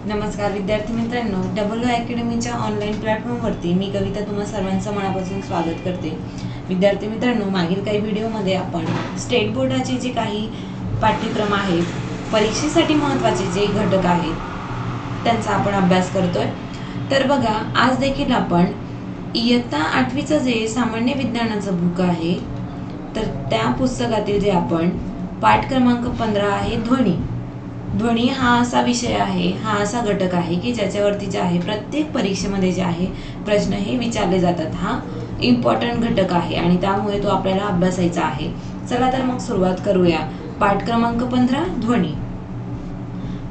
नमस्कार विद्यार्थी मित्रांनो, डब्ल्यू अकॅडमीच्या ऑनलाईन प्लॅटफॉर्मवरती मी कविता तुम्हा सर्वांचं मनापासून स्वागत करते. विद्यार्थी मित्रांनो, मागील काही व्हिडिओमध्ये आपण स्टेट बोर्डाचे जे काही पाठ्यक्रम आहेत, परीक्षेसाठी महत्त्वाचे जे घटक आहेत त्यांचा आपण अभ्यास करतोय. तर बघा, आज देखील आपण इयत्ता 8वीचं जे सामान्य विज्ञानाचं बुक आहे, तर त्या पुस्तकातील जे आपण पाठ क्रमांक 15 आहे ध्वनी. ध्वनी हा असा विषय आहे, हा असा घटक आहे की ज्याच्यावरती जे आहे प्रत्येक परीक्षेमध्ये जे आहे प्रश्न हे विचारले जातात. हा इम्पॉर्टंट घटक आहे आणि त्यामुळे तो आपल्याला अभ्यासायचा आहे. चला तर मग सुरुवात करूया. पाठ क्रमांक 15 ध्वनी.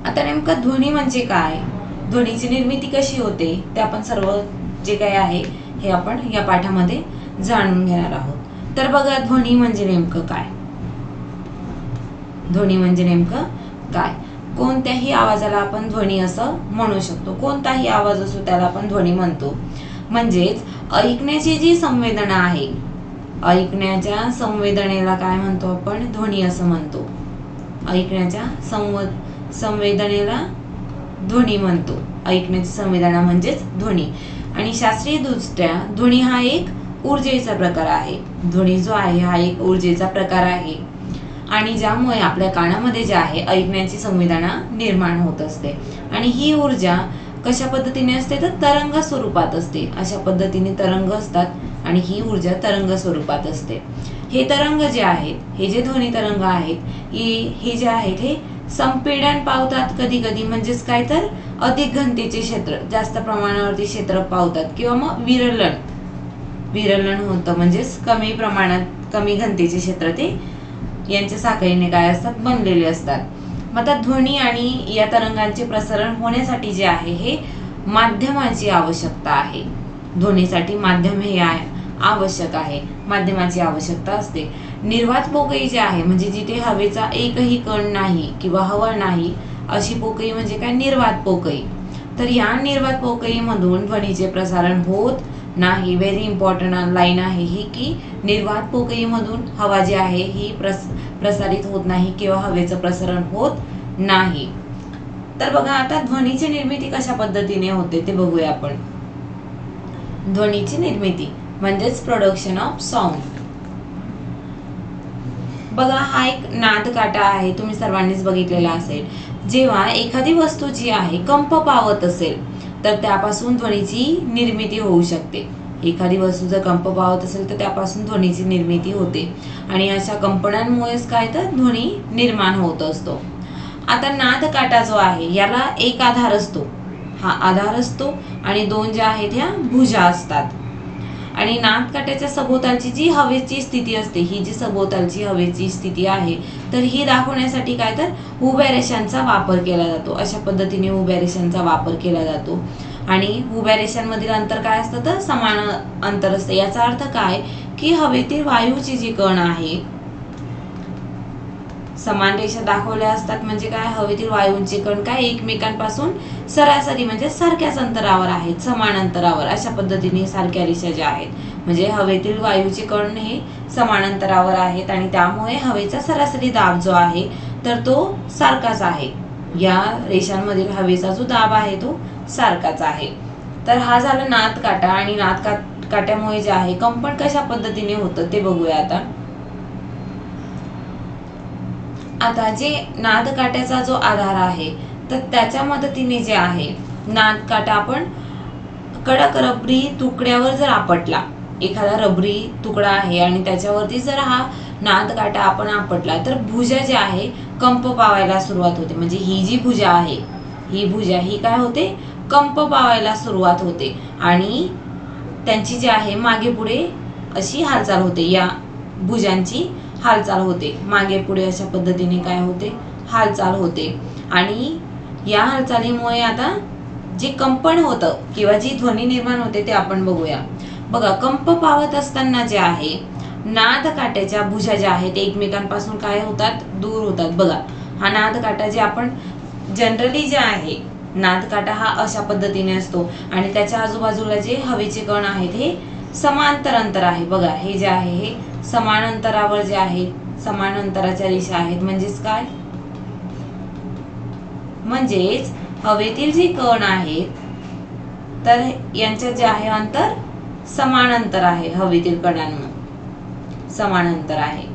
आता नेमकं ध्वनी म्हणजे काय, ध्वनीची निर्मिती कशी होते ते आपण सर्व जे काही आहे हे आपण या पाठामध्ये जाणून घेणार आहोत. तर बघा, ध्वनी म्हणजे नेमकं काय. ध्वनी म्हणजे नेमकं काय. कोणत्याही आवाजाला आपण ध्वनी असं म्हणू शकतो. कोणताही आवाज असो त्याला आपण ध्वनी म्हणतो. म्हणजेच ऐकण्याची जी संवेदना आहे, ऐकण्याच्या संवेदनेला काय म्हणतो आपण, ध्वनी असं म्हणतो. ऐकण्याच्या संवेदनेला ध्वनी म्हणतो. ऐकण्याची संवेदना म्हणजेच ध्वनी. आणि शास्त्रीय दृष्ट्या ध्वनी हा एक ऊर्जेचा प्रकार आहे. ध्वनी जो आहे हा एक ऊर्जेचा प्रकार आहे आणि ज्यामुळे आपल्या कानामध्ये जे आहे ऐकण्याची संवेदना निर्माण होत असते. आणि ही ऊर्जा कशा पद्धतीने असते, तर तरंग स्वरूपात असते. अशा पद्धतीने तरंग असतात आणि ही ऊर्जा तरंग स्वरूपात असते. हे तरंग जे आहेत, हे जे ध्वनी तरंग आहेत, हे जे आहेत हे संपीडन पावतात कधी कधी. म्हणजेच काय, तर अधिक घनतेचे क्षेत्र, जास्त प्रमाणावरती क्षेत्र पावतात. किंवा मग विरलन होतं, म्हणजेच कमी प्रमाणात कमी घनतेचे क्षेत्र ते यांच्या साखळीने काय असतात, बनलेले असतात. मग आता ध्वनी आणि या तरंगांचे प्रसारण होण्यासाठी जे आहे हे माध्यमाची आवश्यकता आहे. ध्वनीसाठी माध्यम हे आवश्यक आहे, माध्यमाची आवश्यकता असते. निर्वात पोकळी जे आहे, म्हणजे जिथे हवेचा एकही कण नाही किंवा हवा नाही अशी पोकळी म्हणजे काय, निर्वात पोकळी. तर या निर्वात पोकळीमधून ध्वनीचे प्रसारण होत नाही. व्हेरी इम्पॉर्टंट लाईन आहे ही, की निर्वात पोकळीमधून हवा जी आहे ही प्रसारित होत नाही किंवा हवेचं प्रसारण होत नाही. तर बघा, आता ध्वनीची निर्मिती कशा पद्धतीने होते ते बघूया आपण. ध्वनीची निर्मिती म्हणजेच प्रोडक्शन ऑफ साऊंड. बघा, हा एक नाद काटा आहे, तुम्ही सर्वांनीच बघितलेला असेल. जेव्हा एखादी वस्तू जी आहे कंप पावत असेल तर त्यापासून ध्वनीची निर्मिती होऊ शकते. एखादी वस्तू जर कंप पावत असेल तर त्यापासून ध्वनीची निर्मिती होते आणि अशा कंपनांमुळेच काय, तर ध्वनी निर्माण होत असतो. आता नाद काटा जो आहे याला एक आधार असतो, हा आधार असतो आणि दोन ज्या आहेत ह्या भुजा असतात. आणि नाद काट्याच्या सभोवतालची जी हवेची स्थिती असते, ही जी सभोवतालची हवेची स्थिती आहे, तर ही दाखवण्यासाठी काय, तर उभ्या रेषांचा वापर केला जातो. अशा पद्धतीने उभ्या रेषांचा वापर केला जातो. आणि उभ्या रेषांमधील अंतर काय असतं, तर समान अंतर असते. याचा अर्थ काय, की हवेतील वायूची जी कण आहे, समान रेषा दाखवल्या असतात म्हणजे काय, हवेतील वायूंचे कण काय एकमेकांपासून सरासरी म्हणजे सारख्याच अंतरावर आहेत, समान अंतरावर. अशा पद्धतीने सारख्या रेषा ज्या आहेत, म्हणजे हवेतील वायूचे कण हे समान अंतरावर आहेत आणि त्यामुळे हवेचा सरासरी दाब जो आहे तर तो सारखाच आहे. या रेषांमधील हवेचा जो दाब आहे तो सारखाच आहे. तर हा झाला नाद काटा. आणि नाद काट्यामुळे जे आहे कंपन कशा पद्धतीने होतं ते बघूया आता. आता जे नाद काट्याचा जो आधार आहे तर त्याच्या मदतीने जे आहे नाद काटा आपण कडक रबरी तुकड्यावर जर आपटला, एखादा रबरी तुकडा आहे आणि त्याच्यावरती जर हा नाद काटा आपण आपटला तर भुजा जी आहे कंप पावायला सुरुवात होते. म्हणजे ही जी भुजा आहे, ही भुजा ही काय होते, कंप पावायला सुरुवात होते आणि त्यांची जी आहे मागे पुढे अशी हालचाल होते. या भुजांची हालचाल होते, मागे पुढे अशा पद्धतीने काय होते, हालचाल होते. आणि या हालचालीमुळे आता जे कंपन होतं किंवा जी ध्वनी निर्माण होते ते आपण बघूया. बघा, कंप पावत असताना जे आहे नाद काट्याच्या भुजा ज्या आहेत एकमेकांपासून काय होतात, दूर होतात. बघा, हा नाद काटा जे आपण जनरली जे आहे, नाद काटा हा अशा पद्धतीने असतो आणि त्याच्या आजूबाजूला जे हवेचे कण आहेत हे समांतर अंतर आहे. बघा, हे जे आहे हे समान अंतरावर जे आहेत, समान अंतराच्या रेषा आहेत. म्हणजेच काय, म्हणजेच हवेतील जे कण आहेत तर यांच्यात जे आहे अंतर समान अंतर आहे, हवेतील कणांना समान अंतर आहे.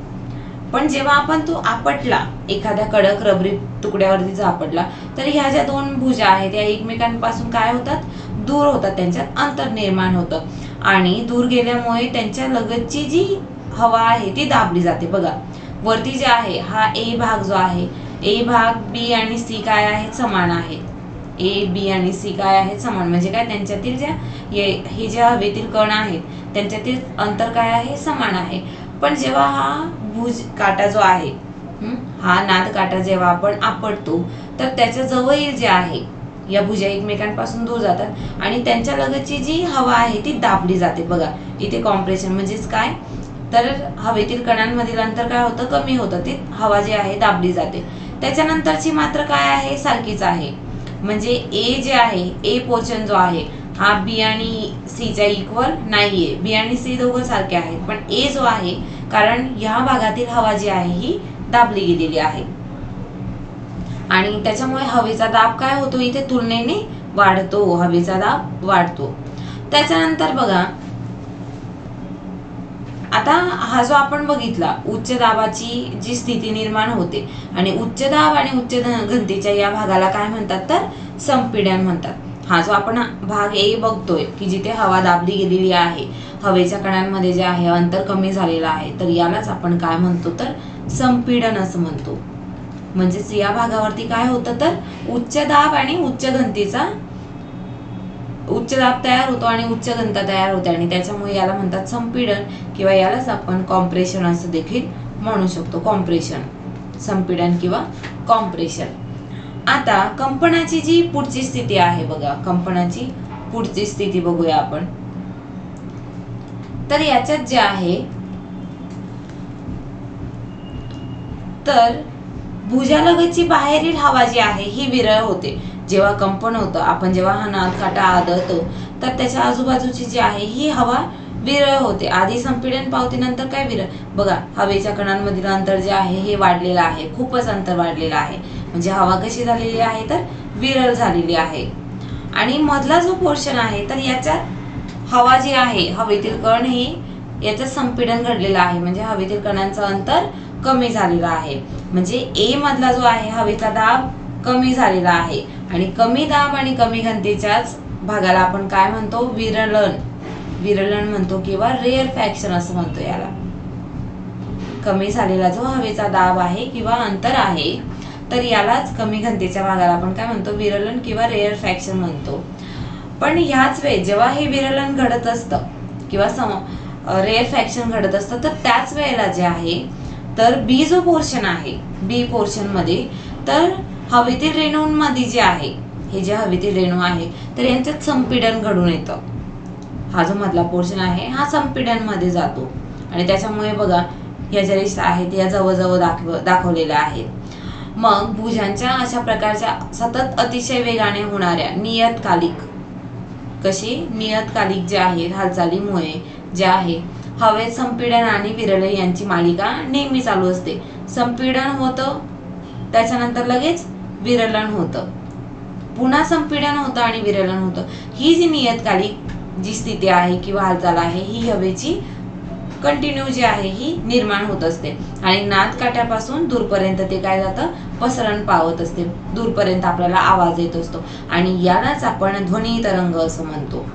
पण जेव्हा आपण तो आपटला, एखाद्या कडक रबरी तुकड्यावरती जर आपटला, तर ह्या ज्या दोन भुजा आहेत या एकमेकांपासून काय होतात, दूर होतात, त्यांच्यात अंतर निर्माण होतं आणि दूर गेल्यामुळे त्यांच्या लगतची जी हवा आहे ती दाबली जाते. बघा वरती जे आहे हा ए भाग जो आहे, ए भाग बी आणि सी काय आहेत, समान आहेत. ए बी आणि सी काय आहेत, समान, म्हणजे काय त्यांच्यातील ज्या हे ज्या हवेतील कण आहेत त्यांच्यातील अंतर काय आहे, समान आहे. पण जेव्हा हा भुज काटा जो आहे, हा नाद काटा जेव्हा आपण आपटतो तर त्याच्या जवळील जे आहे या भुजा एकमेकांपासून दूर जातात आणि त्यांच्या लगतची जी हवा आहे ती दाबली जाते. बघा इथे कॉम्प्रेशन म्हणजेच काय, तर हवेतील कणांमधील अंतर काय होतं, कमी होतं, ती हवा जी आहे दाबली जाते. त्याच्यानंतरची मात्र काय आहे, सारखीच आहे. म्हणजे ए जे आहे, ए पोर्शन जो आहे हा बी आणि सी च्या इक्वल नाहीये. बी आणि सी दोघं सारखे आहेत, पण ए जो आहे, कारण ह्या भागातील हवा जी आहे ही दाबली गेलेली आहे आणि त्याच्यामुळे हवेचा दाब काय होतो, इथे तुलनेने वाढतो, हवेचा दाब वाढतो. त्याच्यानंतर बघा आता हा जो आपण बघितला उच्च दाबाची जी स्थिती निर्माण होते आणि उच्च दाब आणि उच्च घनतेच्या या भागाला काय म्हणतात, तर संपीडन म्हणतात. हा जो आपण भाग ए बघतोय की जिथे हवा दाबली गेलेली आहे, हवेच्या कणांमध्ये जे आहे अंतर कमी झालेलं आहे, तर यालाच आपण काय म्हणतो, तर संपीडन असं म्हणतो. म्हणजेच या भागावरती काय होतं, तर उच्च दाब आणि उच्च घनतेचा उच्च दाब तयार होतो आणि उच्च घनता तयार होते आणि त्याच्यामुळे याला म्हणतात संपीडन किंवा यालाच आपण कॉम्प्रेशन असं देखील म्हणू शकतो. कॉम्प्रेशन, संपीडन किंवा कॉम्प्रेशन. आता कंपनाची जी पुढची स्थिती आहे, बघा कंपनाची पुढची स्थिती बघूया आपण. तर याच्यात जे आहे तर भुजालगतची बाहेरील हवा जी आहे ही विरळ होते. जेव्हा कंपन होतं, आपण जेव्हा हा नाद काटा आदळतो तर त्याच्या आजूबाजूची जी आहे ही हवा विरळ होते. आधी संपीडन पावते, नंतर काय विरळ. बघा हवेच्या कणांमधील अंतर जे आहे हे वाढलेलं आहे, खूपच अंतर वाढलेलं आहे. म्हणजे हवा कशी झालेली आहे, तर विरळ झालेली आहे. आणि मधला जो पोर्शन आहे तर याच्यात हवा जी आहे, हवेतील कण हे याचं संपीडन घडलेलं आहे, म्हणजे हवेतील कणांचं अंतर कमी झालेला आहे. म्हणजे ए मधला जो आहे हवेचा दाब कमी झालेला आहे आणि कमी दाब आणि कमी घनतेच्याच भागाला आपण काय म्हणतो, विरलन, विरलन म्हणतो किंवा रेअरफॅक्शन असं म्हणतो याला. कमी झालेला जो हवेचा दाब आहे किंवा अंतर आहे तर यालाच कमी घनतेच्या भागाला आपण काय म्हणतो, विरलन किंवा रेअरफॅक्शन म्हणतो. पण ह्याच वेळी जेव्हा हे विरलन घडत असतं किंवा रेअरफॅक्शन घडत असतं तर त्याच वेळेला जे आहे तर बी जो पोर्शन आहे, बी पोर्शन मध्ये तर हवेतील रेणूंमध्ये जे आहे, हे जे हवेतील रेणू आहे तर यांच्यात संपीडन घडून येतं. हा जो मधला पोर्शन आहे हा संपीडन मध्ये जातो आणि त्याच्यामुळे बघा ह्या ज्या रेषा आहेत या जवळजवळ दाखवलेल्या आहेत. मग भुजांच्या अशा प्रकारच्या सतत अतिशय वेगाने होणाऱ्या नियतकालिक, कशी नियतकालिक जे आहेत हालचालीमुळे जे आहे हवेत संपीडन आणि विरलन यांची मालिका नेहमी चालू असते. संपीडन होतं, त्याच्यानंतर लगेच विरलन होतं, पुन्हा संपीडन होतं आणि विरलन होतं. ही जी नियतकालिक जी स्थिती आहे किंवा हालचाल आहे ही हवेची कंटिन्यू जी आहे ही निर्माण होत असते आणि नाद काट्यापासून दूरपर्यंत ते काय जातं, पसरण पावत असते. दूरपर्यंत आपल्याला आवाज येत असतो आणि यालाच आपण ध्वनी तरंग असं म्हणतो.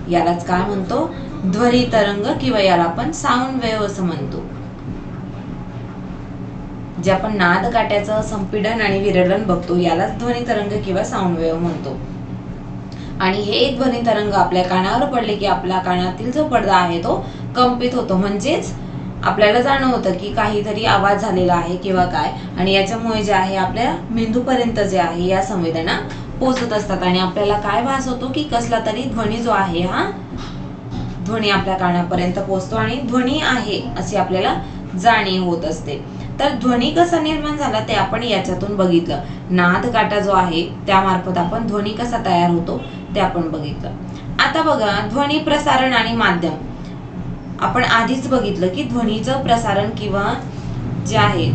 यालाच काय म्हणतो, ध्वनी तरंग किंवा याला आपण साऊंड वेव्ह असं म्हणतो. जे आपण नाद काट्याचं संपीडन आणि विरलन बघतो यालाच ध्वनी तरंग किंवा साऊंड वेव्ह म्हणतो. आणि हे ध्वनी तरंग आपल्या कानावर पडले की आपल्या कानातील जो पडदा आहे तो कंपित होतो, म्हणजेच आपल्याला जाणवतं की काहीतरी आवाज झालेला आहे किंवा काय, आणि याच्यामुळे जे आहे आपल्या मेंदूपर्यंत जे आहे या संवेदना पोहोचत असतात आणि आपल्याला काय भास होतो की कसला तरी ध्वनी जो आहे हा ध्वनी आपल्या कानापर्यंत पोहोचतो आणि ध्वनी आहे अशी आपल्याला जाणीव होत असते. तर ध्वनी कसा निर्माण झाला ते आपण याच्यातून बघितलं. नाद काटा जो आहे त्यामार्फत आपण ध्वनी कसा तयार होतो ते आपण बघितलं. आता बघा ध्वनी प्रसारण आणि माध्यम. आपण आधीच बघितलं की ध्वनीचं प्रसारण किंवा जे आहे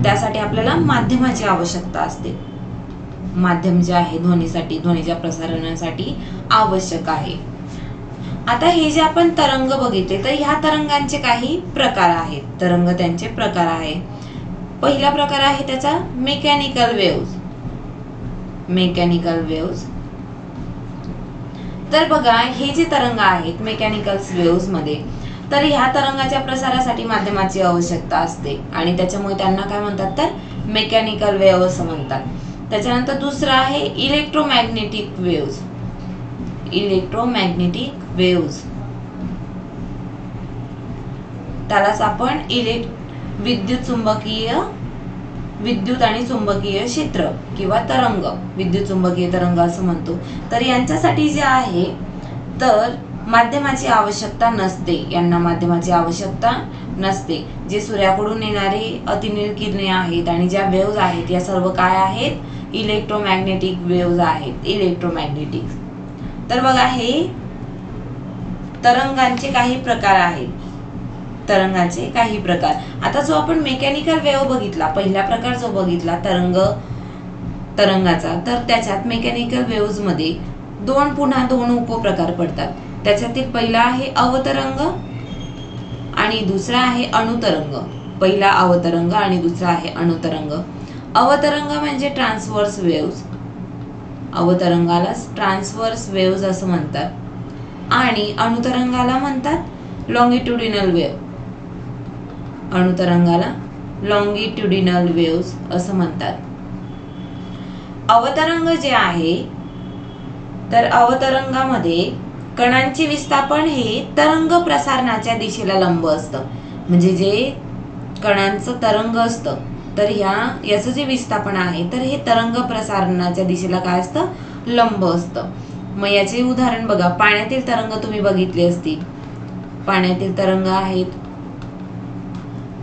त्यासाठी आपल्याला माध्यमाची आवश्यकता असते. माध्यम जे आहे ध्वनीसाठी, ध्वनीच्या प्रसारणासाठी आवश्यक आहे. आता हे जे आपण तरंग बघितले तर ह्या तरंगांचे काही प्रकार आहेत. तरंग त्यांचे प्रकार आहे. पहिला प्रकार आहे त्याचा मेकॅनिकल वेव्हज. Mechanical waves. तर बघा हे जे तरंग आहेत मेकॅनिकल वेव्हज मध्ये, तर ह्या तरंगाच्या प्रसारासाठी माध्यमाची आवश्यकता असते आणि त्याच्यामुळे त्यांना काय म्हणतात तर मेकॅनिकल वेव्ह असं म्हणतात. त्याच्यानंतर दुसरा आहे इलेक्ट्रोमॅग्नेटिक वेव्हज. इलेक्ट्रोमॅग्नेटिक वेव्हज त्यालाच आपण विद्युत आणि चुंबकीय क्षेत्र किंवा तरंग, विद्युत चुंबकीय तरंग असं म्हणतो. तर यांच्यासाठी जे आहे तर माध्यमाची आवश्यकता नसते. यांना माध्यमाची आवश्यकता नसते. जे सूर्याकडून येणारे अतिनील किरणे आहेत आणि ज्या वेव्हज आहेत या सर्व काय आहेत, इलेक्ट्रोमॅग्नेटिक वेव्हज आहेत. इलेक्ट्रोमॅग्नेटिक. तर बघा हे तरंगांचे काही प्रकार आहेत. तरंगाचे काही प्रकार. आता जो आपण मेकॅनिकल वेव्ह बघितला, पहिला प्रकार जो बघितला तरंगाचा, तर त्याच्यात मेकॅनिकल वेव्हज मध्ये पुन्हा दोन उपप्रकार पडतात. त्याच्यातील पहिला आहे अवतरंग आणि दुसरा आहे अणुतरंग. पहिला अवतरंग आणि दुसरा आहे अणुतरंग. अवतरंग म्हणजे ट्रान्सव्हर्स वेव्हज. अवतरंगाला ट्रान्सव्हर्स वेव्हज असं म्हणतात आणि अणुतरंगाला म्हणतात लॉंगिट्युडिनल वेव्ह. अणुतरंगाला लॉंगिट्युडिनल वेव्हज असं म्हणतात. अवतरंग जे आहे तर अवतरंगामध्ये कणांचे विस्थापन हे तरंग प्रसारणाच्या दिशेला लंब असतं. म्हणजे जे कणांचं तरंग असतं तर याचं जे विस्थापन आहे तर हे तरंग प्रसारणाच्या दिशेला काय असतं, लंब असतं. मग याचे उदाहरण बघा, पाण्यातील तरंग तुम्ही बघितले असतील. पाण्यातील तरंग आहेत.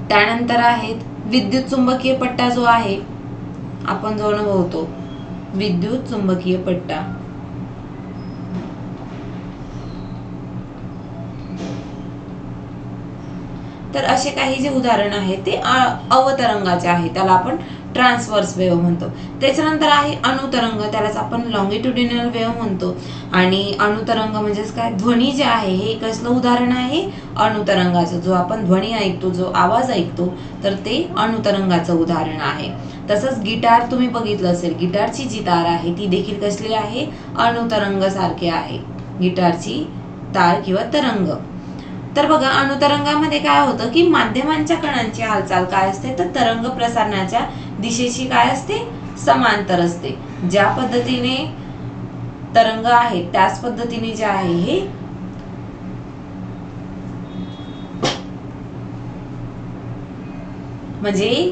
त्यानंतर आहेत विद्युत चुंबकीय पट्टा जो आहे आपण जो अनुभवतो, विद्युत चुंबकीय पट्टा. तर असे काही जे उदाहरण आहेत ते अवतरंगाचे आहे. त्याला आपण ट्रान्सव्हर्स वेव्ह म्हणतो. त्याच्यानंतर आहे अणुतरंग. त्यालाच आपण लॉंगिट्युडिनल वेव्ह म्हणतो. आणि अणुतरंग म्हणजेच काय, ध्वनी जे आहे हे कसलं उदाहरण आहे, अणुतरंगाचं. जो आपण ध्वनी ऐकतो, जो आवाज ऐकतो, तर ते अणुतरंगाचं उदाहरण आहे. तसंच गिटार तुम्ही बघितलं असेल. गिटारची जी तार आहे ती देखील कसली आहे, अणुतरंग सारखी आहे. गिटारची तार किंवा तरंग. तर बघा अणुतरंगामध्ये काय होतं की माध्यमांच्या कणांची हालचाल काय असते तर तरंग प्रसारणाच्या दिशेशी काय असते, समांतर असते. ज्या पद्धतीने तरंग आहेत त्याच पद्धतीने जे आहे हे म्हणजे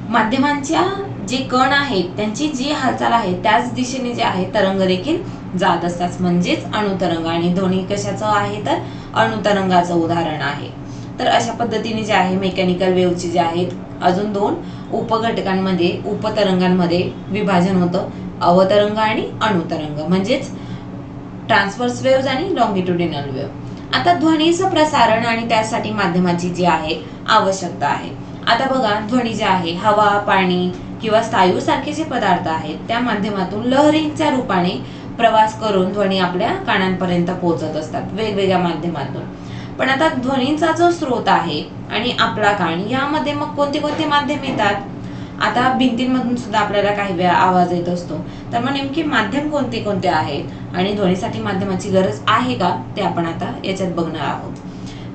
माध्यमांच्या जे कण आहेत त्यांची जी हालचाल आहे त्याच दिशेने जे आहे तरंग देखील जात असतात. म्हणजेच अणुतरंग. आणि ध्वनी कशाचं आहे तर अणुतरंगाचं उदाहरण आहे. तर अशा पद्धतीने जे आहे मेकॅनिकल वेव्हचे जे आहेत अजून दोन उपघटकांमध्ये, उपतरंगांमध्ये विभाजन होतं, अवतरंग आणि अणुतरंग. म्हणजेच ट्रान्सव्हर्स वेव्हज आणि लॉंगिट्युडिनल वेव्ह. आता ध्वनीचं प्रसारण आणि त्यासाठी माध्यमाची जी आहे आवश्यकता आहे. आता बघा ध्वनी जे आहे हवा, पाणी किंवा स्थायू सारखे जे पदार्थ आहेत त्या माध्यमातून लहरींच्या रूपाने प्रवास करून ध्वनी आपल्या कानांपर्यंत पोहोचत असतात वेगवेगळ्या माध्यमातून. पण आता ध्वनींचा जो स्रोत आहे आणि आपला कान यामध्ये मग कोणते कोणते माध्यम येतात. आता भिंतींमधून सुद्धा आपल्याला काही वेळा आवाज येत असतो. तर मग नेमके माध्यम कोणते कोणते आहेत आणि ध्वनीसाठी माध्यमाची गरज आहे का ते आपण आता याच्यात बघणार आहोत.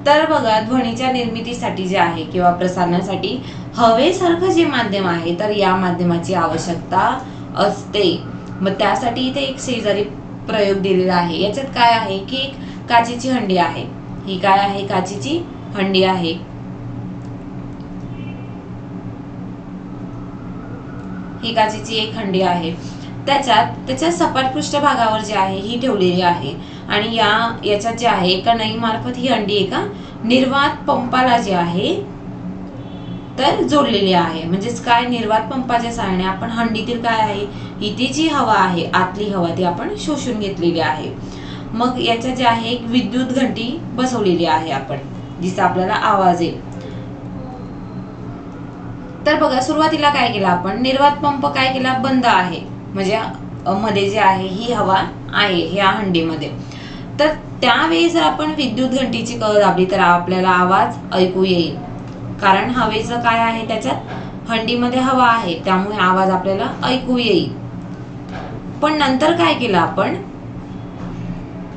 तर बघा ध्वनीच्या निर्मितीसाठी जे आहे किंवा प्रसारणासाठी हवेसारखं जे माध्यम आहे तर या माध्यमाची आवश्यकता असते. मग त्यासाठी इथे एक शेजारी प्रयोग दिलेला आहे. याच्यात काय आहे की एक काचेची हंडी आहे. ही काय आहे, काचेची हंडी आहे. ही काचेची एक हंडी आहे. त्याच्या सपाट पृष्ठभागावर जे आहे ही ठेवलेली आहे आणि याच्यात जे आहे एका नळी मार्फत ही हंडी एका निर्वात पंपाला जे आहे तर जोडलेली आहे. म्हणजेच काय, निर्वात पंपाच्या सहाय्याने आपण हंडीतील काय आहे, इथे जी हवा आहे आतली हवा ती आपण शोषून घेतलेली आहे. मग याच्यात जे आहे एक विद्युत घंटी बसवलेली आहे आपण, जिचा आपल्याला आवाज येईल. तर बघा सुरुवातीला काय केलं आपण, निर्वात पंप काय केला, बंद आहे. म्हणजे मध्ये जे आहे ही हवा आहे ह्या हंडीमध्ये, तर त्यावेळी जर आपण विद्युत घंटीची कळ दाबली तर आपल्याला आवाज ऐकू येईल, कारण हवेचं काय आहे, त्याच्यात हंडीमध्ये हवा आहे त्यामुळे आवाज आपल्याला ऐकू येईल. पण नंतर काय केलं आपण,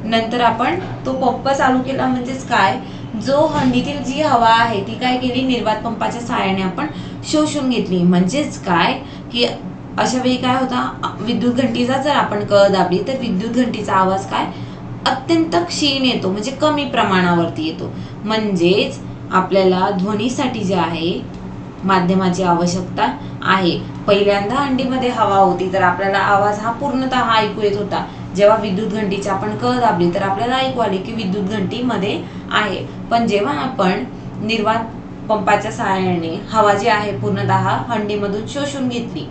नंतर आपण तो पंप चालू केला, म्हणजेच काय, जो हंडीतील जी हवा आहे ती काय केली, निर्वात पंपाच्या सहाय्याने आपण शोषून घेतली. म्हणजेच काय की अशा वेळी काय होता, विद्युत घंटीचा जर आपण कळ दाबली तर विद्युत घंटीचा आवाज काय, अत्यंत क्षीण येतो, म्हणजे कमी प्रमाणावरती येतो. म्हणजेच आपल्याला ध्वनीसाठी जे आहे माध्यमाची आवश्यकता आहे. पहिल्यांदा हंडीमध्ये हवा होती तर आपल्याला आवाज हा पूर्णतः ऐकू येत होता. जेव्हा विद्युत घंटीची आपण कळ दाबली तर आपल्याला ऐकू आले की विद्युत घंटी मध्ये आहे. पण जेव्हा आपण निर्वात पंपाच्या सहाय्याने हवा जी आहे पूर्णतः हंडीमधून शोषून घेतली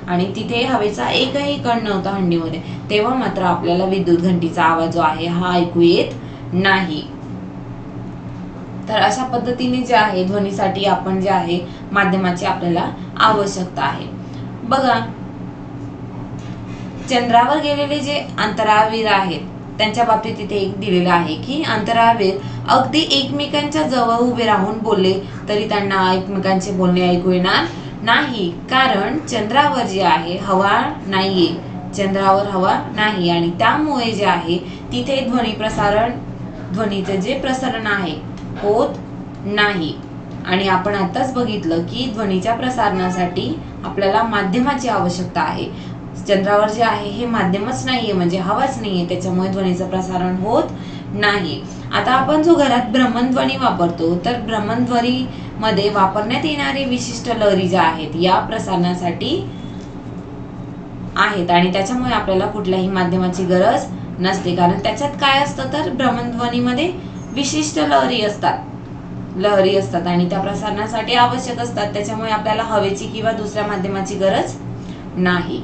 आणि तिथे हवेचा एकही कण नव्हता हंडीमध्ये, तेव्हा मात्र आपल्याला विद्युत घंटीचा आवाज जो आहे हा ऐकू येत नाही. तर अशा पद्धतीने जे आहे ध्वनीसाठी आपण जे आहे माध्यमाची आपल्याला आवश्यकता आहे. बघा, चंद्रावर गेलेले जे अंतराळवीर आहेत त्यांच्या बाबतीत तिथे एक दिलेलं आहे की अंतराळवीर अगदी एकमेकांच्या जवळ उभे राहून बोलले तरी त्यांना एकमेकांचे बोलणे ऐकू येणार नाही, कारण चंद्रावर जे आहे हवा नाहीये, चंद्रावर हवा नाही आणि त्यामुळे जे आहे तिथे ध्वनीचे जे प्रसारण आहे होत नाही. आणि आपण आताच बघितलं की ध्वनीच्या प्रसारणासाठी आपल्याला माध्यमाची आवश्यकता आहे. चंद्रावर जे आहे हे माध्यमच नाहीये, म्हणजे हवाच नाहीये, त्याच्यामुळे ध्वनीचं प्रसारण होत नाही. आता आपण जो घरात भ्रमणध्वनी वापरतो तर भ्रमणध्वनी मध्ये वापरण्यात येणारे विशिष्ट लहरी ज्या आहेत या प्रसारणासाठी आहेत आणि त्याच्यामुळे आपल्याला कुठल्याही माध्यमाची गरज नसते, कारण त्याच्यात काय असतं तर भ्रमणध्वनीमध्ये विशिष्ट लहरी असतात आणि त्या प्रसारणासाठी आवश्यक असतात, त्याच्यामुळे आपल्याला हवेची किंवा दुसऱ्या माध्यमाची गरज नाही.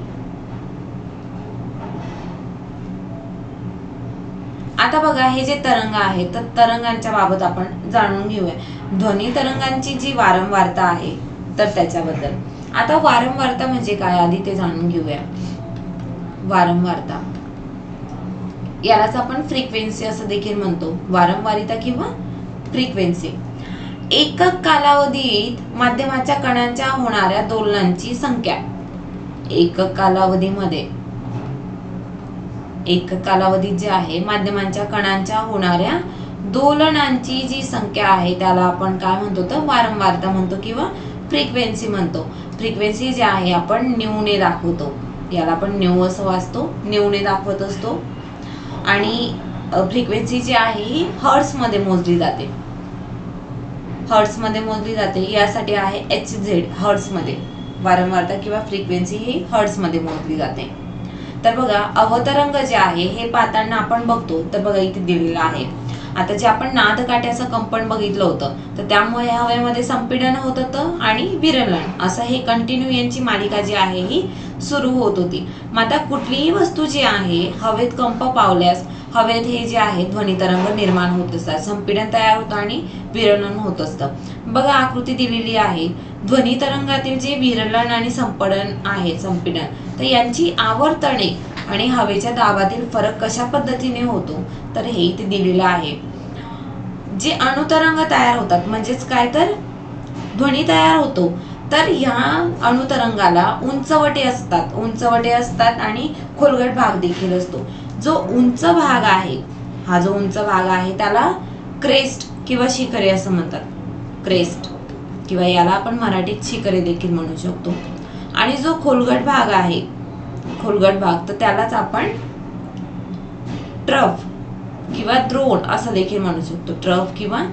आता बघा, हे जे तरंग आहेत तर तरंगांच्या बाबत आपण जाणून घेऊया. ध्वनी तरंगांची जी वारंवारता आहे तर त्याच्याबद्दल. आता वारंवारता म्हणजे काय आधी ते जाणून घेऊया. वारंवारता यालाच आपण फ्रिक्वेन्सी असं देखील म्हणतो, वारंवारिता किंवा फ्रिक्वेन्सी. एकक कालावधीत माध्यमाच्या कणांच्या होणाऱ्या दोलनांची संख्या, एकक कालावधीत जे आहे माध्यमांच्या कणांच्या होणाऱ्या दोलनांची जी संख्या आहे त्याला आपण काय म्हणतो तर वारंवारता म्हणतो किंवा फ्रिक्वेन्सी म्हणतो. फ्रिक्वेन्सी जी आहे आपण न्यूने दाखवतो, याला आपण न्यू असं वाचतो, न्यूने दाखवत असतो. आणि फ्रिक्वेन्सी जी आहे ही हर्ट्स मध्ये मोजली जाते, यासाठी आहे HZ, हर्ट्स मध्ये. वारंवारता किंवा फ्रिक्वेन्सी ही हर्ट्स मध्ये मोजली जाते. तर बघा, अवतरंग जे आहे हे पाहताना आपण बघतो तर बघा इथे दिलेलं आहे. आता जे आपण नादकाठ्याचं कंपन बघितलं होतं तर त्यामुळे हवेमध्ये संपीडन होत होतं आणि विरलन असं हे कंटिन्यू यांची मालिका जी आहे ही सुरू होत होती. मग आता कुठलीही वस्तू जी आहे हवेत कंप पावल्यास हवेत हे जे आहे ध्वनी तरंग निर्माण होत असतात, संपीडन तयार होतं आणि विरलन होत असतं. बघा, आकृती दिलेली आहे. ध्वनी तरंगातील जे विरलन आणि संपीडन आहे, तर यांची आवर्तने आणि हवेच्या दाबातील फरक कशा पद्धतीने होतो तर हे इथे दिलेलं आहे. जे अणुतरंग तयार होतात, म्हणजेच काय तर ध्वनी तयार होतो, तर ह्या अणुतरंगाला उंचवटे असतात आणि खोलगट भाग देखील असतो. जो उंच भाग आहे, हा जो उंच भाग आहे त्याला क्रेस्ट किंवा शिखरे असं म्हणतात. क्रेस्ट किंवा याला आपण मराठीत शिखरे देखील म्हणू शकतो. आणि जो खोलगट भाग आहे, तर त्यालाच आपण ट्रफ किंवा द्रोण असं देखील म्हणू शकतो. ट्रफ किंवा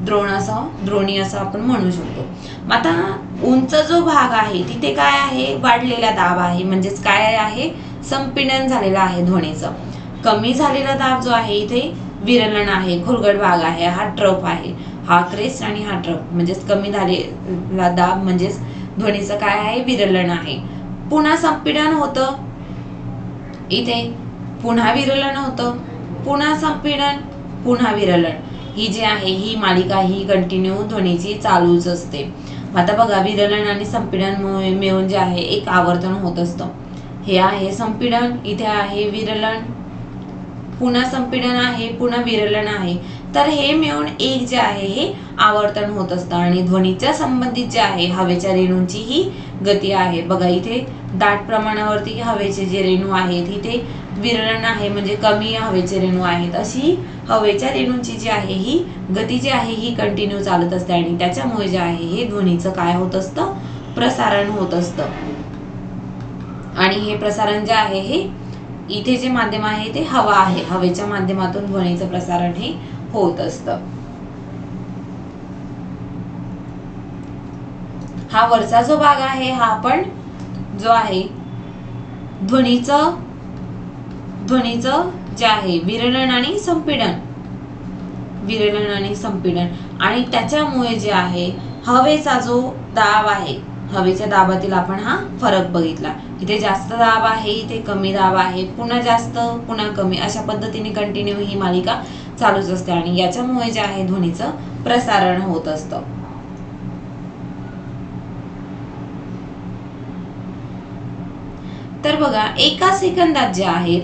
द्रोणी असं आपण म्हणू शकतो. आता उंच जो भाग आहे तिथे काय आहे, वाढलेला दाब आहे, म्हणजेच काय आहे, संपीडन झालेलं आहे ध्वनीचं. कमी झालेला दाब जो आहे इथे विरलन आहे, खोलगट भाग आहे, हा ट्रफ आहे. हा क्रेस्ट आणि हा ट्रफ, म्हणजेच कमी झालेला दाब म्हणजेच ध्वनीचं काय आहे, विरलन आहे. पुन्हा संपीडन होतं इथे, पुन्हा विरलन होतं, पुन्हा संपीडन, पुन्हा विरलन. ही जी आहे ही मालिका ही कंटिन्यू ध्वनीची चालूच असते. आता बघा, विरलन आणि संपीडन मिळून जे आहे एक आवर्तन होत असतं. हे आहे संपीडन, इथे आहे विरलन, पुन्हा संपीडन आहे, पुन्हा विरलन आहे. तर हे मिळून एक जे आहे हे आवर्तन होत असतं. आणि ध्वनीच्या संबंधित जे आहे हवेच्या रेणूंची ही गती आहे. बघा इथे दाट प्रमाणावरती हवेचे जे रेणू आहेत, इथे विरलन आहे म्हणजे कमी हवेचे रेणू आहेत. अशी हवेच्या रेणूंची जी आहे ही गती जी आहे ही कंटिन्यू चालत असते आणि त्याच्यामुळे जे आहे हे ध्वनीचं काय होत असतं, प्रसारण होत असतं. आणि हे प्रसारण जे आहे हे इथे जे माध्यम आहे ते हवा आहे, हवेच्या माध्यमातून ध्वनीचं प्रसारण हे होत असतं. हा वरचा जो भाग आहे हा आपण जो आहे ध्वनीचं जे आहे विरलन आणि संपीडन, विरलन आणि संपीडन. आणि त्याच्यामुळे जे आहे हवेचा जो दाब आहे, हवेच्या दाबातील आपण हा फरक बघितला. इथे जास्त दाब आहे, इथे कमी दाब आहे, पुन्हा जास्त पुन्हा कमी, अशा पद्धतीने कंटिन्यू ही मालिका चालूच असते आणि याच्यामुळे जे आहे ध्वनीचं प्रसारण होत असतं. तर बघा एका सेकंदात जे आहेत,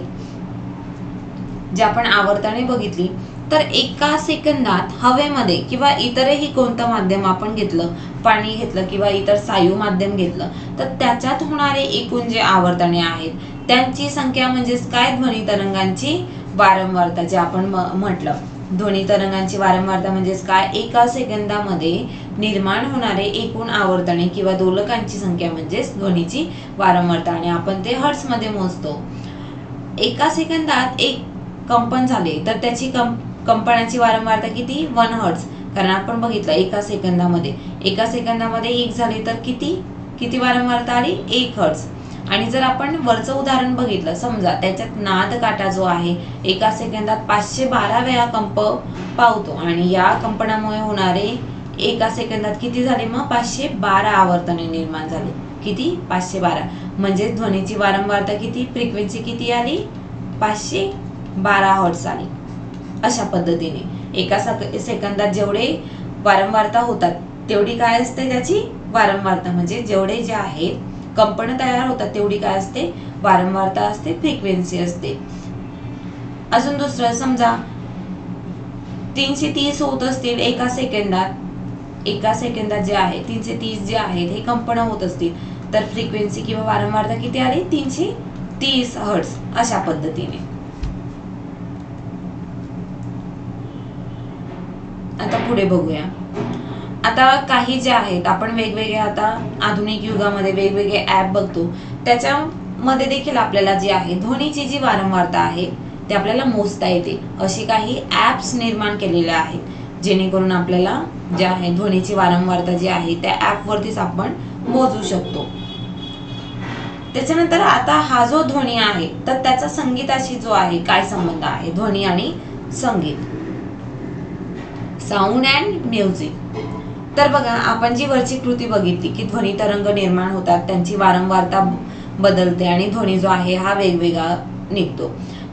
जे आपण आवर्तने बघितली, तर एका सेकंदात हवेमध्ये किंवा इतरही कोणतं माध्यम आपण घेतलं, पाणी घेतलं किंवा इतर सायू माध्यम घेतलं, तर त्याच्यात होणारे एकूण जे आवर्तने आहेत त्यांची संख्या म्हणजेच काय, ध्वनी तरंगांची वारंवारता जे आपण म्हटलं. ध्वनी तरंगांची वारंवारता म्हणजेच काय, एका सेकंदामध्ये निर्माण होणारे एकूण आवर्तने किंवा दोलकांची संख्या म्हणजेच ध्वनीची वारंवारता. आणि आपण ते हर्ट्स मध्ये मोजतो. एका सेकंदात एक कंपन झाले तर त्याची कंपनाची वारंवारता किती, 1 हर्ट्ज. कारण आपण बघितलं एका सेकंदामध्ये एक झाले तर किती वारंवारता आली, 1 हर्ट्ज. आणि जर आपण वरचं उदाहरण बघितलं, समजा त्याच्यात नाद काटा जो आहे एका सेकंदात 512 वेळा कंप पावतो आणि या कंपनामुळे होणारे एका सेकंदात किती झाले, मग 512 आवर्तने निर्माण झाले. किती, 512. म्हणजे ध्वनीची वारंवारता किती, फ्रिक्वेन्सी किती आली, 512 हर्ट्ज आली. अशा पद्धतीने एका सेकंदात जेवढे वारंवारता होतात तेवढी काय असते त्याची वारंवारता, म्हणजे जेवढे जे आहेत कंपन तयार होतात तेवढी काय असते, वारंवारता असते, फ्रिक्वेन्सी असते. अजून दुसरं, समजा 330 होत असतील एका सेकंदात जे आहे 330 जे आहेत हे कंपन होत असतील, तर फ्रिक्वेन्सी किंवा वारंवारता किती आली, 330 हर्ट्ज. अशा पद्धतीने. आता पुढे बघूया. आता काही जे आहेत आपण वेगवेगळे, आता आधुनिक युगामध्ये वेगवेगळे ऍप बघतो, त्याच्यामध्ये देखील आपल्याला जी आहे ध्वनीची जी वारंवारता आहे ते आपल्याला मोजता येते. अशी काही ऍप्स निर्माण केलेले आहेत जेणेकरून आपल्याला जे आहे ध्वनीची वारंवारता जी आहे त्या ऍप वरतीच आपण मोजू शकतो. त्याच्यानंतर आता हा जो ध्वनी आहे तर त्याचा संगीताशी जो आहे काय संबंध आहे, ध्वनी आणि संगीत, साऊंड अँड म्युझिक. तर बघा आपण जी वरची कृती बघितली की ध्वनी तरंग निर्माण होतात, त्यांची वारंवारता बदलते आणि ध्वनी जो आहे हा वेगवेगळा निघतो.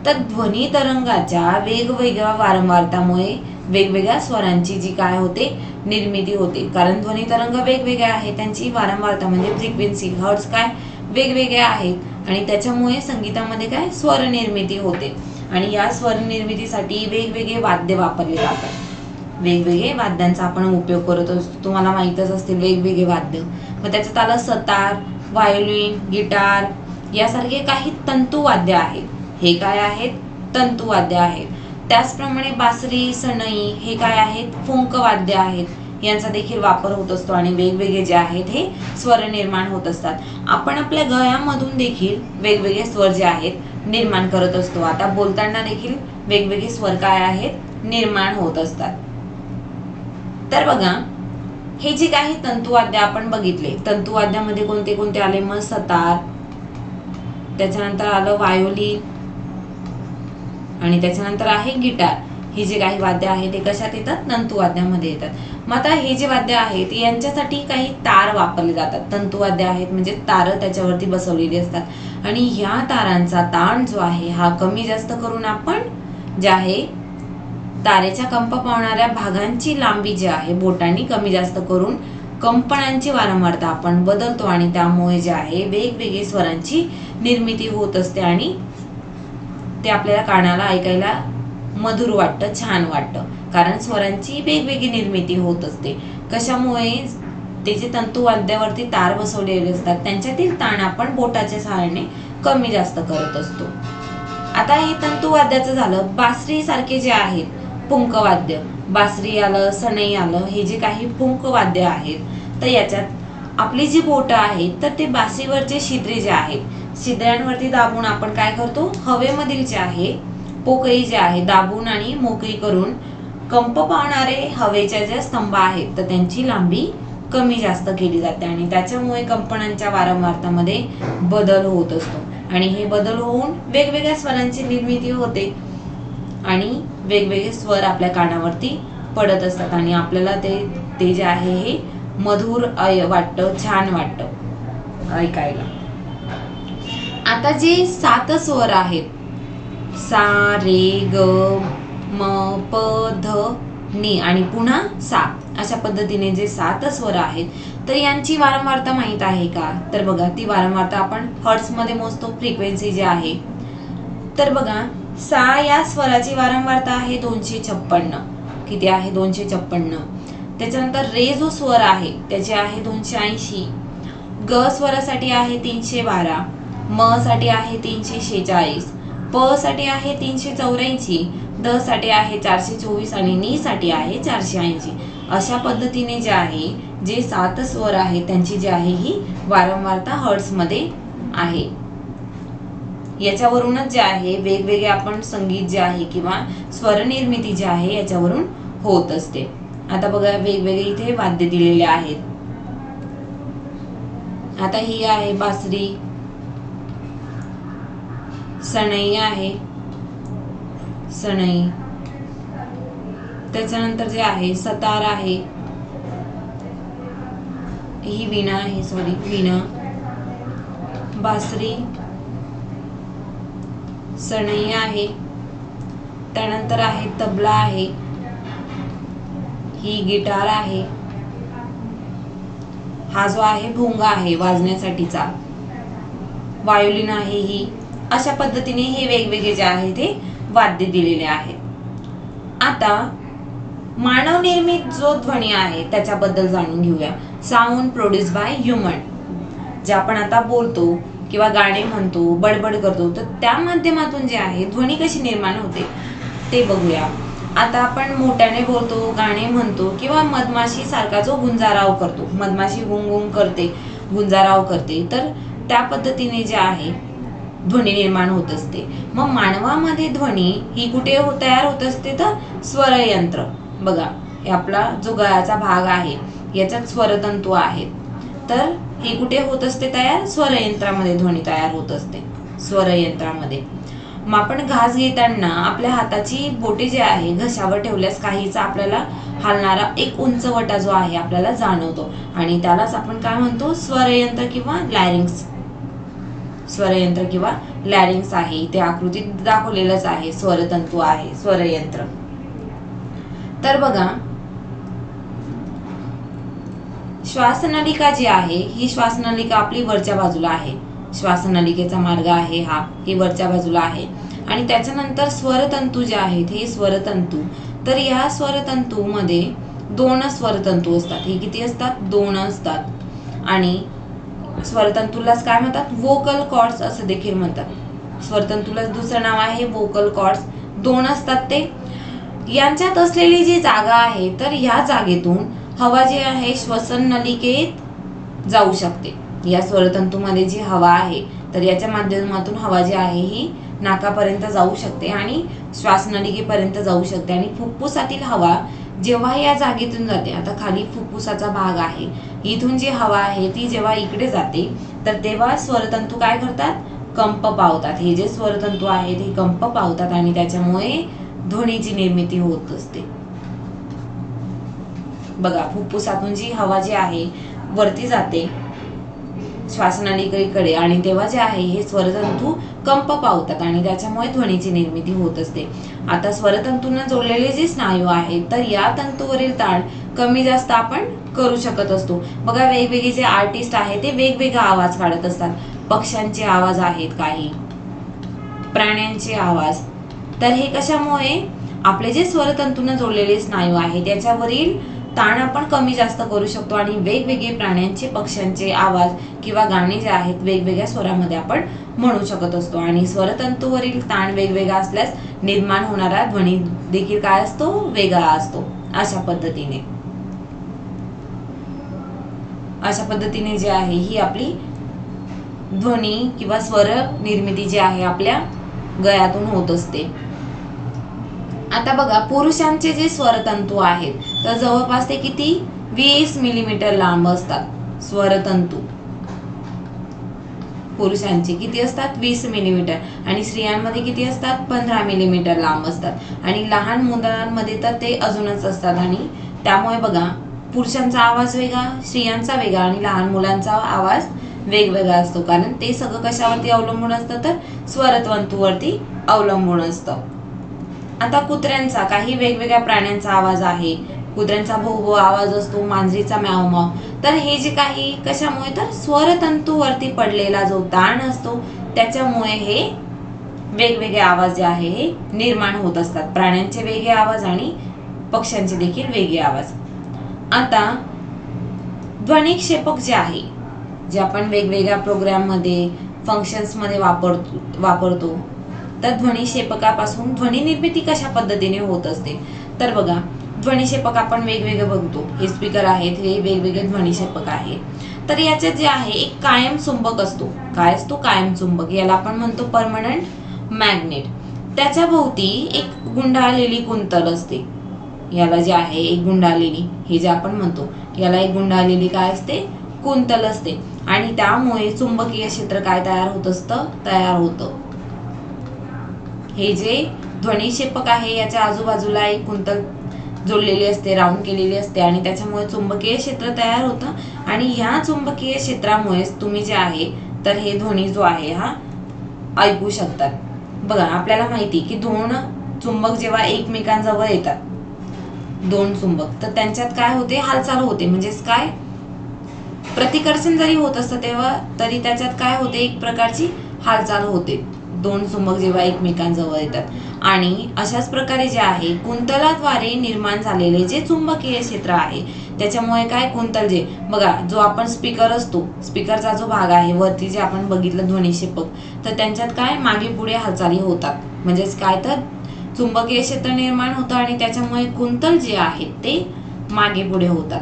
तर ध्वनी तरंगाच्या वेगवेगळ्या वारंवारतामुळे वेगवेगळ्या स्वरांची जी काय होते, निर्मिती होते. कारण ध्वनी तरंग वेगवेगळे आहेत, त्यांची वारंवारता म्हणजे फ्रिक्वेन्सी, हर्ट्ज काय वेगवेगळे आहेत आणि त्याच्यामुळे संगीतामध्ये काय स्वर निर्मिती होते. आणि या स्वर निर्मितीसाठी वेगवेगळे वाद्य वापरले जातात. वेगवेगळे वाद्यांचा आपण उपयोग करत असतो, तुम्हाला माहीतच असतील वेगवेगळे वाद्य. मग त्याच्यात आलं सतार, व्हायोलिन, गिटार यासारखे काही तंतुवाद्य आहेत. हे काय आहेत, तंतुवाद्य आहेत. त्याचप्रमाणे बासरी, सनई हे काय आहेत, फुंकवाद्य आहेत. यांचा देखील वापर होत असतो आणि वेगवेगळे जे आहेत हे स्वर निर्माण होत असतात. आपण आपल्या गळ्यामधून देखील वेगवेगळे स्वर जे आहेत निर्माण करत असतो. आता बोलताना देखील वेगवेगळे स्वर काय आहेत, निर्माण होत असतात. तर बघा हे जे काही तंतुवाद्य आपण बघितले, तंतुवाद्यामध्ये कोणते कोणते आले, मग सतार, त्याच्यानंतर आलं व्हायोलिन आणि त्याच्यानंतर आहे गिटार. ही जे काही वाद्य आहेत ते कशात येतात, तंतुवाद्यामध्ये येतात. मग आता हे जे वाद्य आहेत यांच्यासाठी काही तार वापरले जातात. तंतुवाद्य आहेत म्हणजे तार त्याच्यावरती बसवलेली असतात आणि ह्या तारांचा ताण जो आहे हा कमी जास्त करून आपण जे आहे तारेच्या कंप पावणाऱ्या भागांची लांबी जी आहे बोटांनी कमी जास्त करून कंपनांची वारंवारता आपण बदलतो आणि त्यामुळे जे आहे वेगवेगळी स्वरांची निर्मिती होत असते आणि ते आपल्याला कानाला ऐकायला मधुर वाटतं, छान वाटतं, कारण स्वरांची वेगवेगळी निर्मिती होत असते. कशामुळे? ते जे तंतुवाद्यावरती तार बसवलेले असतात त्यांच्यातील ताण आपण बोटाच्या सहाय्याने कमी जास्त करत असतो. आता हे तंतुवाद्याचं झालं. बासरी सारखे जे आहेत पुंकवाद्य, बासरी आलं, सनई आलं, हे जे काही पुंकवाद्य आहेत, तर याच्यात आपली जी बोटं आहेत तर ते बासरीवरचे छिद्रे जे आहेत, छिद्रांवरती दाबून आपण काय करतो, हवेमधील जे आहे पोकळी जे आहे दाबून आणि मोकळी करून कंप पावणारे हवेच्या ज्या स्तंभ आहेत तर त्यांची लांबी कमी जास्त केली जाते आणि त्याच्यामुळे कंपनांच्या वारंवारतामध्ये बदल होत असतो आणि हे बदल होऊन वेगवेगळ्या स्वरांची निर्मिती होते आणि वेगवेगळे स्वर आपल्या कानावरती पडत असतात आणि आपल्याला ते जे आहे हे मधुर वाटतं, छान वाटतं ऐकायला. आता जे 7 स्वर आहेत, सा, रे, ग, म, प, ध, नी आणि पुन्हा सा, अशा पद्धतीने जे 7 स्वर आहेत तर यांची वारंवारता माहित आहे का? तर बघा, ती वारंवारता आपण हर्ट्स मध्ये मोजतो, फ्रिक्वेन्सी जी आहे. तर बघा, सा या स्वराची वारंवारता आहे 256. किती आहे? 256. त्याच्यानंतर रे जो स्वर आहे त्याची आहे 280. ग स्वरासाठी आहे 312. म साठी आहे 346. प साठी आहे 384. द साठी आहे 424 आणि नी साठी आहे 480. अशा पद्धतीने जे आहे जे 7 स्वर आहेत त्यांची जी आहे ही वारंवारता हर्ट्स मध्ये आहे. याच्यावरूनच जे आहे वेगवेगळे आपण संगीत जे आहे किंवा स्वर निर्मिती जी आहे याच्यावरून होत असते. आता बघा, वेगवेगळे इथे वाद्य दिलेले आहेत. आता ही आहे बासरी, सनई आहे, सनई. त्याच्यानंतर जे आहे सतार आहे, ही वीणा आहे, सॉरी वीणा, बासरी, सनई आहे. त्यानंतर आहे तबला आहे, ही गिटार आहे, हा जो आहे भोंगा आहे वाजण्यासाठीचा, वायोलिन आहे ही. अशा पद्धतीने हे वेगवेगळे जे आहे ते वाद्य दिलेले आहेत. आता मानव निर्मित जो ध्वनी आहे त्याच्याबद्दल जाणून घेऊया. Sound produce by human. जे आपण आता बोलतो किंवा गाणे म्हणतो, बडबड करतो, तर त्या माध्यमातून जे आहे ध्वनी कशी निर्माण होते ते बघूया. आता आपण मोठ्याने बोलतो, गाणे म्हणतो किंवा मधमाशी सारखा जो गुंजाराव करतो, मधमाशी गुंगुंग करते, गुंजाराव करते, तर त्या पद्धतीने जे आहे ध्वनी निर्माण होत असते. मग मानवामध्ये ध्वनी ही कुठे तयार होत असते? तर स्वरयंत्र. बघा, हे आपला जो गळ्याचा भाग आहे याच्यात स्वरतंतू आहेत, तर हे कुठे होत असते तयार? स्वरयंत्रामध्ये ध्वनी तयार होत असते, स्वरयंत्रामध्ये. मग आपण घास घेताना आपल्या हाताची बोटे जे आहे घशावर ठेवल्यास काहीचा आपल्याला हलणारा एक उंचवटा जो आहे आपल्याला जाणवतो आणि त्यालाच आपण काय म्हणतो? स्वरयंत्र किंवा लॅरिंग्स. स्वरयंत्र किंवा लॅरिंग्स आहे. इथे आकृतीत दाखवलेलंच आहे, स्वरतंतू आहे, स्वरयंत्र. तर बघा, श्वासनलिका जी आहे ही श्वासनलिका आपली वरच्या बाजूला आहे. श्वासनलिकेचा मार्ग आहे हा, ही वरच्या बाजूला आहे. आणि त्याच्यानंतर स्वरतंतू जे आहेत हे स्वरतंतू. तर या स्वरतंतू मध्ये 2 स्वरतंतू असतात. हे किती असतात? 2 असतात. आणि स्वरतंतूलाच काय म्हणतात? वोकल कॉर्ड्स असं देखील म्हणतात. स्वरतंतूला दुसरं नाव आहे वोकल कॉर्ड्स. 2 असतात ते. यांच्यात असलेली जी जागा आहे तर ह्या जागेतून हवा जी आहे श्वसन नलिकेत जाऊ शकते. या स्वरतंतूमध्ये जी हवा आहे तर याच्या माध्यमातून हवा जी आहे ही नाकापर्यंत जाऊ शकते आणि श्वासनलिकेपर्यंत जाऊ शकते आणि फुफ्फुसातील हवा जेव्हा या जागेतून जाते, आता खाली फुफ्फुसाचा भाग आहे, इथून जी हवा आहे ती जेव्हा इकडे जाते तर तेव्हा स्वरतंतू काय करतात? कंप पावतात. हे जे स्वरतंतू आहेत हे कंप पावतात आणि त्याच्यामुळे ध्वनीची निर्मिती होत असते. बघा, फुफ्फुसातून जी हवा जी आहे वरती जाते श्वासनलिकेकडे आणि तेव्हा जे आहे हे स्वरतंतू कंप पावतात आणि त्याच्यामुळे ध्वनीची निर्मिती होत असते. आता स्वरतंतूंना जोडलेले जे स्नायू आहेत तर या तंतूवरील ताण कमी जास्त आपण करू शकत असतो. बघा वेगवेगळे जे आर्टिस्ट आहेत ते वेगवेगळा आवाज काढत असतात. पक्ष्यांचे आवाज आहेत, काही प्राण्यांचे आवाज. तर हे कशामुळे आपले जे स्वरतंतूने जोडलेले स्नायू आहेत त्याच्यावरील ताण आपण कमी जास्त करू शकतो आणि वेगवेगळे प्राण्यांचे पक्ष्यांचे आवाज किंवा गाणी जे आहेत वेगवेगळ्या स्वरामध्ये आपण म्हणू शकत असतो. आणि स्वरतंतूवरील ताण वेगवेगळा असल्यास निर्माण होणारा ध्वनी देखील काय असतो, वेगळा असतो. अशा पद्धतीने जे आहे ही आपली ध्वनी किंवा स्वर निर्मिती जी आहे आपल्या गळ्यातून होत असते. आता बघा पुरुषांचे जे स्वरतंतू आहेत तर जवळपास ते किती 20 मिलीमीटर लांब असतात. स्वरतंतू पुरुषांचे किती असतात, 20 मिलीमीटर, आणि स्त्रियांमध्ये किती असतात, 15 मिलीमीटर लांब असतात. आणि लहान मुलांमध्ये तर ते अजूनच असतात. आणि त्यामुळे बघा पुरुषांचा आवाज वेगळा, स्त्रियांचा वेगळा आणि लहान मुलांचा आवाज वेगवेगळा असतो. कारण ते सगळं कशावरती अवलंबून असतं, तर स्वरतंतूवरती अवलंबून असतं. आता कुत्र्यांचा, काही वेगवेगळ्या प्राण्यांचा आवाज आहे. कुत्र्यांचा भो भो आवाज असतो, मांजरीचा म्याव म्याव. तर हे जे काही कशामुळे, तर स्वरतंतूवरती पडलेला जो ताण असतो त्याच्यामुळे हे वेगवेगळे आवाज जे आहे हे निर्माण होत असतात. प्राण्यांचे वेगळे आवाज आणि पक्ष्यांचे देखील वेगळे आवाज. आता ध्वनिक्षेपक जे आहे, जे आपण वेगवेगळ्या प्रोग्राममध्ये फंक्शन्समध्ये वापरतो तर ध्वनिक्षेपकापासून ध्वनी निर्मिती कशा पद्धतीने होत असते. तर बघा ध्वनिक्षेपक आपण वेगवेगळे बघतो. हे स्पीकर आहेत, हे वेगवेगळे ध्वनिक्षेपक आहे. तर याच्यात जे आहे एक कायम चुंबक असतो. काय असतो, कायम चुंबक. याला आपण म्हणतो परमनंट मॅग्नेट. त्याच्या भोवती एक गुंडाळलेली कुंतल असते. याला जे आहे एक गुंडाळलेली, हे जे आपण म्हणतो याला एक गुंडाळलेली काय असते, कुंतल असते. आणि त्यामुळे चुंबकीय क्षेत्र काय तयार होत असतं, तयार होतं. हे जे ध्वनिक्षेपक आहे याच्या आजूबाजूला एक कुंतल जोडलेली असते, राऊंड केलेली असते आणि त्याच्यामुळे चुंबकीय क्षेत्र तयार होतं. आणि ह्या चुंबकीय क्षेत्रामुळेच तुम्ही जे आहे तर हे ध्वनी जो आहे हा ऐकू शकतात. बघा आपल्याला माहिती की दोन चुंबक जेव्हा एकमेकांजवळ येतात, दोन चुंबक, तर त्यांच्यात काय होते, हालचाल होते. म्हणजेच काय, प्रतिकर्षण जरी होत असतं तेव्हा तरी त्याच्यात काय होते, एक प्रकारची हालचाल होते. दोन चुंबक जेव्हा एकमेकांजवळ येतात. आणि अशाच प्रकारे जे आहे कुंतलाद्वारे निर्माण झालेले जे चुंबकीय क्षेत्र आहे त्याच्यामुळे काय, कुंतल जे बघा जो आपण स्पीकर असतो, स्पीकरचा जो भाग आहे वरती जे आपण बघितलं ध्वनिक्षेपक, तर त्यांच्यात काय मागे पुढे हालचाली होतात. म्हणजेच काय, तर चुंबकीय क्षेत्र निर्माण होतं आणि त्याच्यामुळे कुंतल जे आहेत ते मागे पुढे होतात.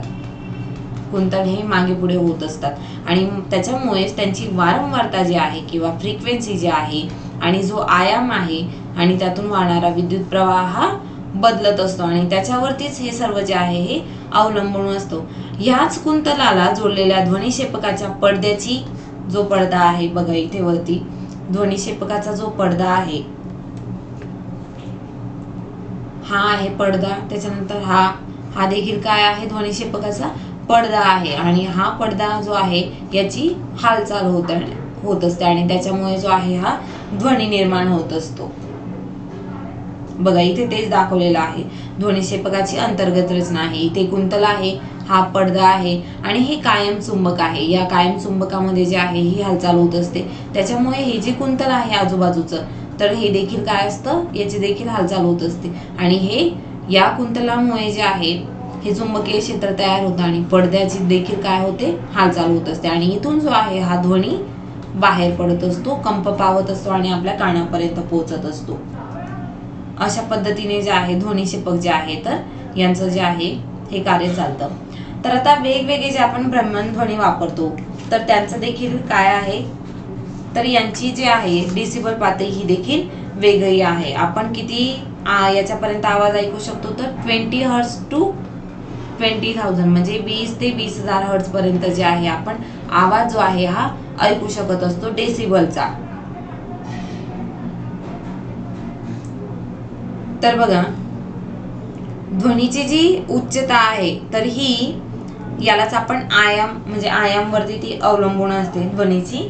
कुंतल हे मागे पुढे होत असतात आणि त्याच्यामुळेच त्यांची वारंवारता जी आहे किंवा फ्रिक्वेन्सी जी आहे आणि जो आयाम आहे आणि त्यातून वाहणारा विद्युत प्रवाह हा बदलत असतो आणि त्याच्यावरतीच हे सर्व जे आहे हे अवलंबून असतो. ह्याच कुंतलाला जोडलेल्या ध्वनिक्षेपकाच्या पडद्याची जो पडदा आहे, बघा इथे वरती ध्वनिक्षेपकाचा जो पडदा आहे हा आहे पडदा. त्याच्यानंतर हा देखील काय आहे, ध्वनिक्षेपकाचा पडदा आहे. आणि हा पडदा जो आहे याची हालचाल होत असते आणि त्याच्यामुळे जो आहे हा ध्वनी निर्माण होत असतो. बघा इथे तेच दाखवलेलं आहे. ध्वनिक्षेपकाची अंतर्गत रचना आहे. इथे कुंतल आहे, हा पडदा आहे आणि हे कायम चुंबक आहे. या कायम चुंबकामध्ये जे आहे ही हालचाल होत असते. त्याच्यामुळे हे जे कुंतल आहे आजूबाजूचं, तर हे देखील काय असतं, याची देखील हालचाल होत असते. आणि हे या कुंतलामुळे जे आहे हे चुंबकीय क्षेत्र तयार होतं आणि पडद्याची देखील काय होते, हालचाल होत असते. आणि इथून जो आहे हा ध्वनी बाहेर पडत असतो, कंप पावत असतो आणि आपल्या कानापर्यंत पोहोचत असतो. अशा पद्धतीने जे आहे ध्वनिक्षेपक जे आहे तर यांचं जे आहे हे कार्य चालतं. तर आता वेगवेगळे जे आपण भ्रमणध्वनी वापरतो तर त्यांचं देखील काय आहे, तर यांची जी आहे डेसिबल पातळी ही देखील वेगळी आहे. आपण किती याच्यापर्यंत आवाज ऐकू शकतो, तर 20 हर्ट्ज टू 20,000 म्हणजे 20 ते 20,000 हर्ट्ज पर्यंत जे आहे आपण आवाज जो आहे हा ऐकू शकत असतो डेसिबलचा. तर बघा ध्वनीची जी उच्चता आहे तर ही यालाच आपण आयाम म्हणजे आयामवरती ती अवलंबून असते ध्वनीची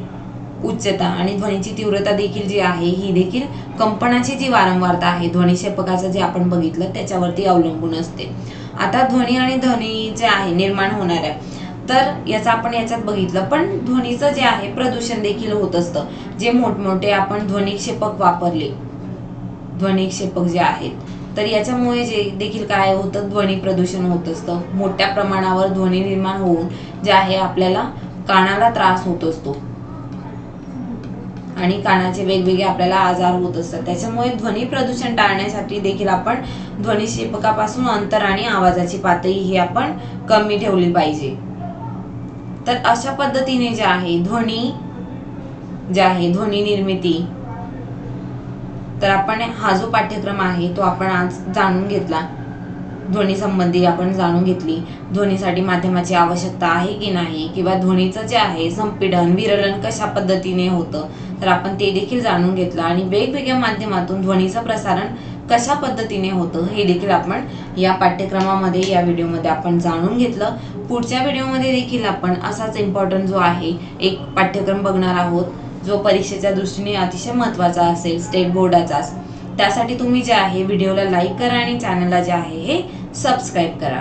उच्चता. आणि ध्वनीची तीव्रता देखील जी आहे ही देखील कंपनाची जी वारंवारता आहे ध्वनिक्षेपकाचं जे आपण बघितलं त्याच्यावरती अवलंबून असते. आता ध्वनी आणि ध्वनी जे आहे निर्माण होणाऱ्या, तर याचं आपण याच्यात बघितलं, पण ध्वनीचं जे आहे प्रदूषण देखील होत असतं. जे मोठमोठे आपण ध्वनिक्षेपक वापरले, ध्वनिक्षेपक जे आहेत, तर याच्यामुळे जे देखील काय होतं, ध्वनी प्रदूषण होत असतं. मोठ्या प्रमाणावर ध्वनी निर्माण होऊन जे आहे आपल्याला कानाला त्रास होत असतो आणि कानाचे वेगवेगळे आपल्याला आजार होत असतात. त्याच्यामुळे ध्वनी प्रदूषण टाळण्यासाठी देखील आपण ध्वनिक्षेपकापासून अंतर आणि आवाजाची पातळी ही आपण कमी ठेवली पाहिजे. तर अशा पद्धतीने जे आहे ध्वनी निर्मिती, तर आपण हा जो पाठ्यक्रम आहे तो आपण आज जाणून घेतला. ध्वनी संबंधी आपण जाणून घेतली. ध्वनीसाठी माध्यमाची आवश्यकता आहे की नाही, किंवा ध्वनीचं जे आहे संपीडन विरलन कशा पद्धतीने होतं, तर आपण ते देखील जाणून घेतलं. आणि वेगवेगळ्या माध्यमातून ध्वनीचं प्रसारण कशा पद्धतीने होतं हे देखील आपण या पाठ्यक्रमामध्ये, या व्हिडिओमध्ये आपण जाणून घेतलं. पुढच्या व्हिडिओमध्ये देखील आपण असाच इम्पॉर्टंट जो आहे एक पाठ्यक्रम बघणार आहोत, जो परीक्षेच्या दृष्टीने अतिशय महत्त्वाचा असेल, स्टेट बोर्डाचाच. त्यासाठी तुम्ही जे आहे व्हिडिओला लाईक करा आणि चॅनलला जे आहे हे सबस्क्राईब करा.